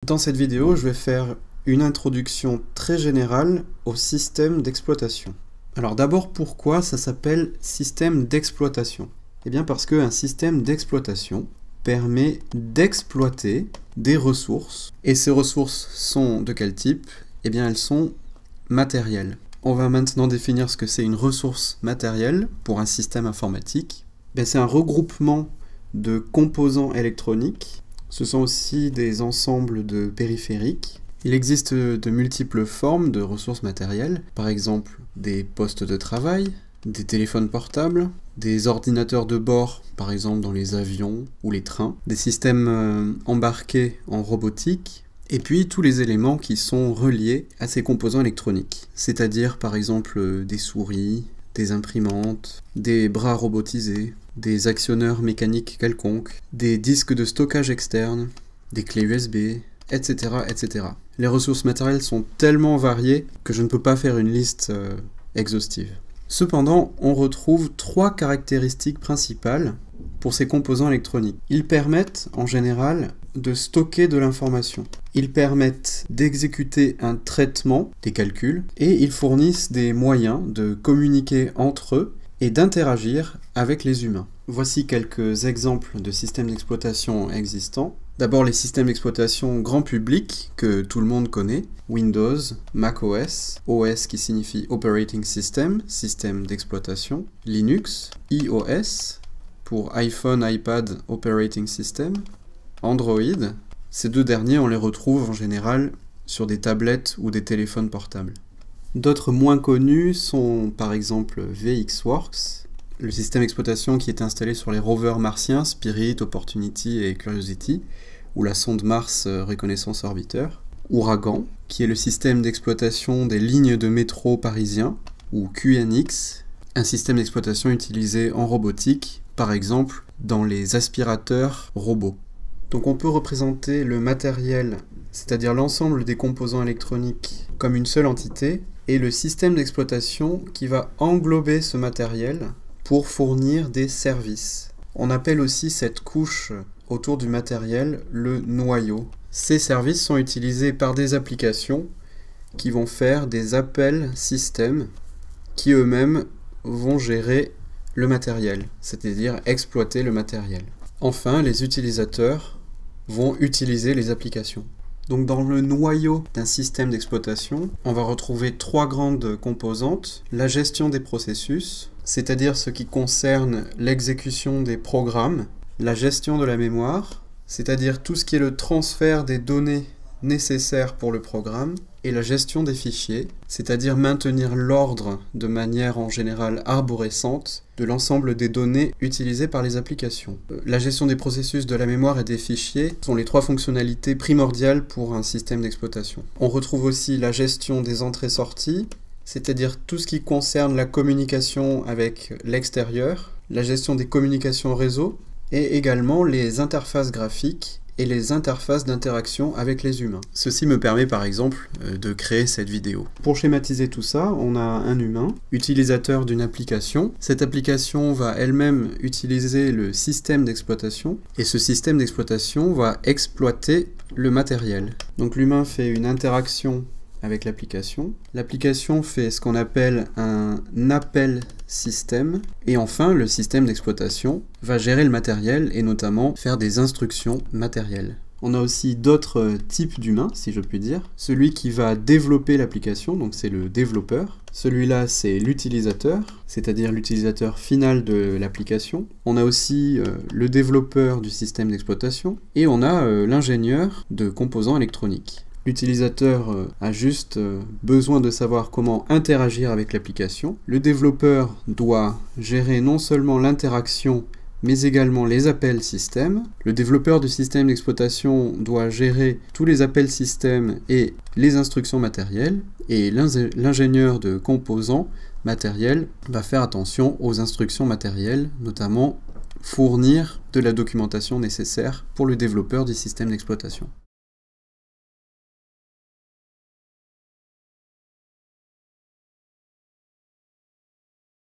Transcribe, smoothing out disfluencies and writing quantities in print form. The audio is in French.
Dans cette vidéo, je vais faire une introduction très générale au système d'exploitation. Alors d'abord, pourquoi ça s'appelle système d'exploitation? Eh bien parce qu'un système d'exploitation permet d'exploiter des ressources. Et ces ressources sont de quel type? Eh bien elles sont matérielles. On va maintenant définir ce que c'est une ressource matérielle pour un système informatique. C'est un regroupement de composants électroniques. Ce sont aussi des ensembles de périphériques. Il existe de multiples formes de ressources matérielles, par exemple des postes de travail, des téléphones portables, des ordinateurs de bord, par exemple dans les avions ou les trains, des systèmes embarqués en robotique, et puis tous les éléments qui sont reliés à ces composants électroniques, c'est-à-dire par exemple des souris, des imprimantes, des bras robotisés, des actionneurs mécaniques quelconques, des disques de stockage externes, des clés USB, etc., etc. Les ressources matérielles sont tellement variées que je ne peux pas faire une liste exhaustive. Cependant, on retrouve trois caractéristiques principales pour ces composants électroniques. Ils permettent, en général, de stocker de l'information. Ils permettent d'exécuter un traitement des calculs et ils fournissent des moyens de communiquer entre eux et d'interagir avec les humains. Voici quelques exemples de systèmes d'exploitation existants. D'abord les systèmes d'exploitation grand public que tout le monde connaît, Windows, macOS, OS qui signifie Operating System, système d'exploitation, Linux, iOS pour iPhone, iPad, Operating System, Android. Ces deux derniers on les retrouve en général sur des tablettes ou des téléphones portables. D'autres moins connus sont par exemple VxWorks, le système d'exploitation qui est installé sur les rovers martiens Spirit, Opportunity et Curiosity, ou la sonde Mars Reconnaissance Orbiter, Ouragan, qui est le système d'exploitation des lignes de métro parisiens, ou QNX, un système d'exploitation utilisé en robotique, par exemple dans les aspirateurs robots. Donc on peut représenter le matériel, c'est-à-dire l'ensemble des composants électroniques, comme une seule entité, et le système d'exploitation qui va englober ce matériel pour fournir des services. On appelle aussi cette couche autour du matériel le noyau. Ces services sont utilisés par des applications qui vont faire des appels système qui eux-mêmes vont gérer le matériel, c'est-à-dire exploiter le matériel. Enfin, les utilisateurs vont utiliser les applications. Donc dans le noyau d'un système d'exploitation, on va retrouver trois grandes composantes. La gestion des processus, c'est-à-dire ce qui concerne l'exécution des programmes. La gestion de la mémoire, c'est-à-dire tout ce qui est le transfert des données nécessaires pour le programme. Et la gestion des fichiers, c'est-à-dire maintenir l'ordre de manière en général arborescente de l'ensemble des données utilisées par les applications. La gestion des processus de la mémoire et des fichiers sont les trois fonctionnalités primordiales pour un système d'exploitation. On retrouve aussi la gestion des entrées-sorties, c'est-à-dire tout ce qui concerne la communication avec l'extérieur, la gestion des communications réseau, et également les interfaces graphiques et les interfaces d'interaction avec les humains. Ceci me permet par exemple de créer cette vidéo. Pour schématiser tout ça, on a un humain, utilisateur d'une application. Cette application va elle-même utiliser le système d'exploitation et ce système d'exploitation va exploiter le matériel. Donc l'humain fait une interaction avec l'application. L'application fait ce qu'on appelle un appel système. Et enfin, le système d'exploitation va gérer le matériel et notamment faire des instructions matérielles. On a aussi d'autres types d'humains, si je puis dire. Celui qui va développer l'application, donc c'est le développeur. Celui-là, c'est l'utilisateur, c'est-à-dire l'utilisateur final de l'application. On a aussi le développeur du système d'exploitation. Et on a l'ingénieur de composants électroniques. L'utilisateur a juste besoin de savoir comment interagir avec l'application. Le développeur doit gérer non seulement l'interaction, mais également les appels système. Le développeur du système d'exploitation doit gérer tous les appels système et les instructions matérielles. Et l'ingénieur de composants matériels va faire attention aux instructions matérielles, notamment fournir de la documentation nécessaire pour le développeur du système d'exploitation.